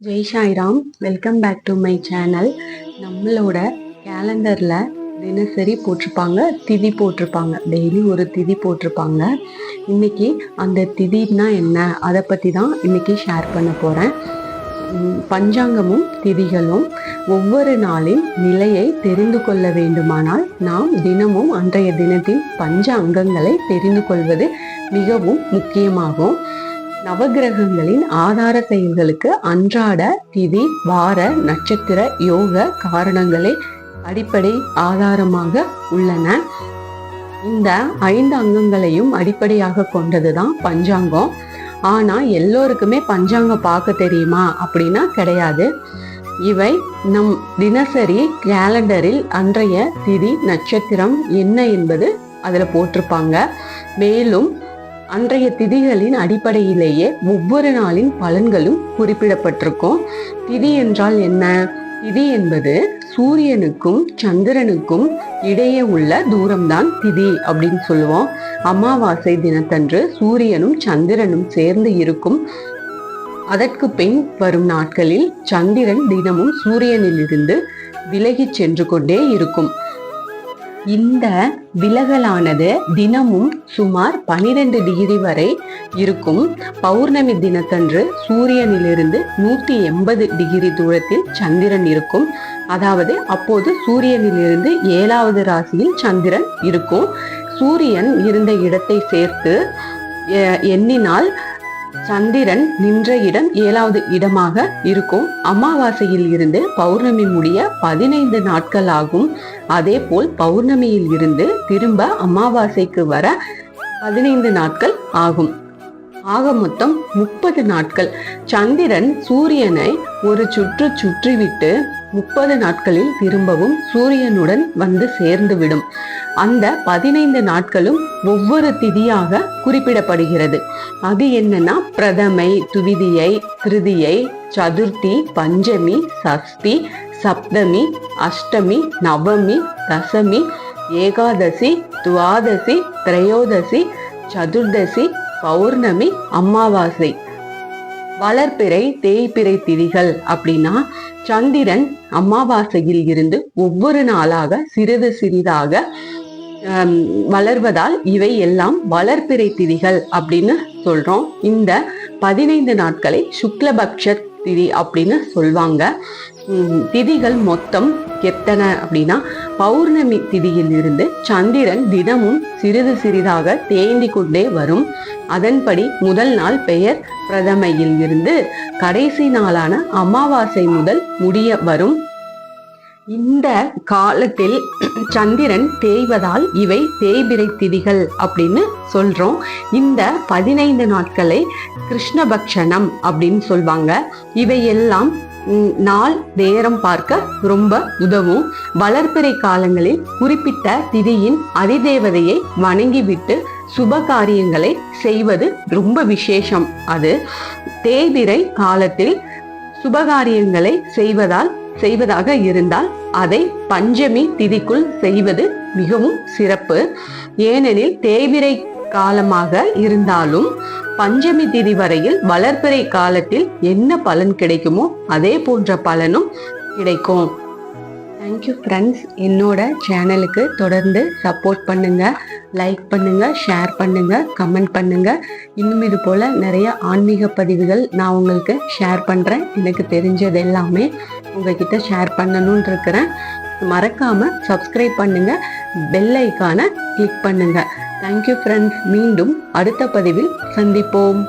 Jai Sairam. Welcome back to my channel. நம்மளோட கேலண்டரில் தினசரி போட்டிருப்பாங்க, திதி போட்டிருப்பாங்க, டெய்லி ஒரு திதி போட்டிருப்பாங்க. இன்னைக்கு அந்த திதினா என்ன, அதை பற்றி தான் இன்னைக்கு ஷேர் பண்ண போகிறேன். பஞ்சாங்கமும் திதிகளும் ஒவ்வொரு நாளின் நிலையை தெரிந்து கொள்ள வேண்டுமானால் நாம் தினமும் அன்றைய தினத்தின் பஞ்ச அங்கங்களை தெரிந்து கொள்வது மிகவும் முக்கியமாகும். நவகிரகங்களின் ஆதார செயல்களுக்கு அன்றாட திதி, வார, நட்சத்திர, யோக காரணங்களே அடிப்படை ஆதாரமாக உள்ளன. இந்த 5 அங்கங்களையும் அடிப்படையாக கொண்டதுதான் பஞ்சாங்கம். ஆனா எல்லோருக்குமே பஞ்சாங்கம் பார்க்க தெரியுமா அப்படின்னா கிடையாது. இவை நம் தினசரி கேலண்டரில் அன்றைய திதி, நட்சத்திரம் என்ன என்பது அதுல போட்டிருப்பாங்க. மேலும் அன்றைய திதிகளின் அடிப்படையிலேயே ஒவ்வொரு நாளின் பலன்களும் குறிப்பிடப்பட்டிருக்கும். திதி என்றால் என்ன? திதி என்பது சூரியனுக்கும் சந்திரனுக்கும் இடையே உள்ள தூரம்தான் திதி அப்படின்னு சொல்லுவோம். அமாவாசை தினத்தன்று சூரியனும் சந்திரனும் சேர்ந்து இருக்கும். அதற்கு பின் வரும் நாட்களில் சந்திரன் தினமும் சூரியனிலிருந்து விலகி சென்று கொண்டே இருக்கும். இந்த விலகலானது தினமும் சுமார் 12 டிகிரி வரை இருக்கும். பௌர்ணமி தினத்தன்று சூரியனிலிருந்து 180 டிகிரி தூரத்தில் சந்திரன் இருக்கும். அதாவது அப்போது சூரியனிலிருந்து 7வது ராசியில் சந்திரன் இருக்கும். சூரியன் இருந்த இடத்தை சேர்த்து எண்ணினால் சந்திரன் நின்ற இடம் 7வது இடமாக இருக்கும். அமாவாசையில் இருந்து பௌர்ணமி முடிய 15 நாட்கள் ஆகும். அதே போல் பௌர்ணமியில் இருந்து திரும்ப அமாவாசைக்கு வர 15 நாட்கள் ஆகும். ஆக மொத்தம் 30 நாட்கள். சந்திரன் சூரியனை ஒரு சுற்று சுற்றிவிட்டு 30 நாட்களில் திரும்பவும் சூரியனுடன் வந்து சேர்ந்து விடும். அந்த 15 நாட்களும் ஒவ்வொரு திதியாக குறிப்பிடப்படுகிறது. அது என்னன்னா பிரதமை, துவிதியை, திருதியை, சதுர்த்தி, பஞ்சமி, சஷ்டி, சப்தமி, அஷ்டமி, நவமி, தசமி, ஏகாதசி, துவாதசி, திரையோதசி, சதுர்தசி, பௌர்ணமி, அமாவாசை. வளர்பிறை, தேய்பிறை திதிகள் அப்படின்னா சந்திரன் அமாவாசையில் இருந்து ஒவ்வொரு நாளாக சிறிது சிறிதாக வளர்வதால் இவை எல்லாம் வளர்பிறை திதிகள் அப்படின்னு சொல்றோம். இந்த 15 நாட்களை சுக்லபக்ஷ திதி அப்படின்னு சொல்வாங்க. திதிகள் மொத்தம் எத்தனை அப்படின்னா, பௌர்ணமி திதியில் இருந்து சந்திரன் தினமும் சிறிது சிறிதாக தேய்ந்து கொண்டே வரும். அதன்படி முதல் நாள் பெயர் பிரதமையில் இருந்து கடைசி நாளான அமாவாசை முதல் முடிய வரும். இந்த காலத்தில் சந்திரன் தேய்வதால் இவை தேய்பிறை திதிகள் அப்படின்னு சொல்றோம். இந்த 15 நாட்களை கிருஷ்ணபக்ஷணம் அப்படின்னு சொல்வாங்க. இவையெல்லாம் நாள் நேரம் பார்க்க ரொம்ப உதவும். வளர்பிறை காலங்களில் குறிப்பிட்ட திதியின் அதிதேவதையை வணங்கிவிட்டு சுப காரியங்களை செய்வது ரொம்ப விசேஷம். அது தேய்பிறை காலத்தில் சுபகாரியங்களை செய்வதாக இருந்தால் அதை பஞ்சமி திதிக்குள் செய்வது மிகவும் சிறப்பு. ஏனெனில் தேய்பிறை காலமாக இருந்தாலும் பஞ்சமி திதி வரையில் வளர்பிறை காலத்தில் என்ன பலன் கிடைக்குமோ அதே போன்ற பலனும் கிடைக்கும். Thank you friends. என்னோட சேனலுக்கு தொடர்ந்து சப்போர்ட் பண்ணுங்க, லைக் பண்ணுங்க, ஷேர் பண்ணுங்க, கமெண்ட் பண்ணுங்க. இன்னும் இது போல நிறைய ஆன்மீக பதிவுகள் நான் உங்களுக்கு ஷேர் பண்றேன். எனக்கு தெரிஞ்சது எல்லாமே உங்ககிட்ட ஷேர் பண்ணணும்னு இருக்கிறேன். மறக்காம சப்ஸ்கிரைப் பண்ணுங்க, பெல் ஐகானை கிளிக் பண்ணுங்க. Thank you friends. மீண்டும் அடுத்த பதிவில் சந்திப்போம்.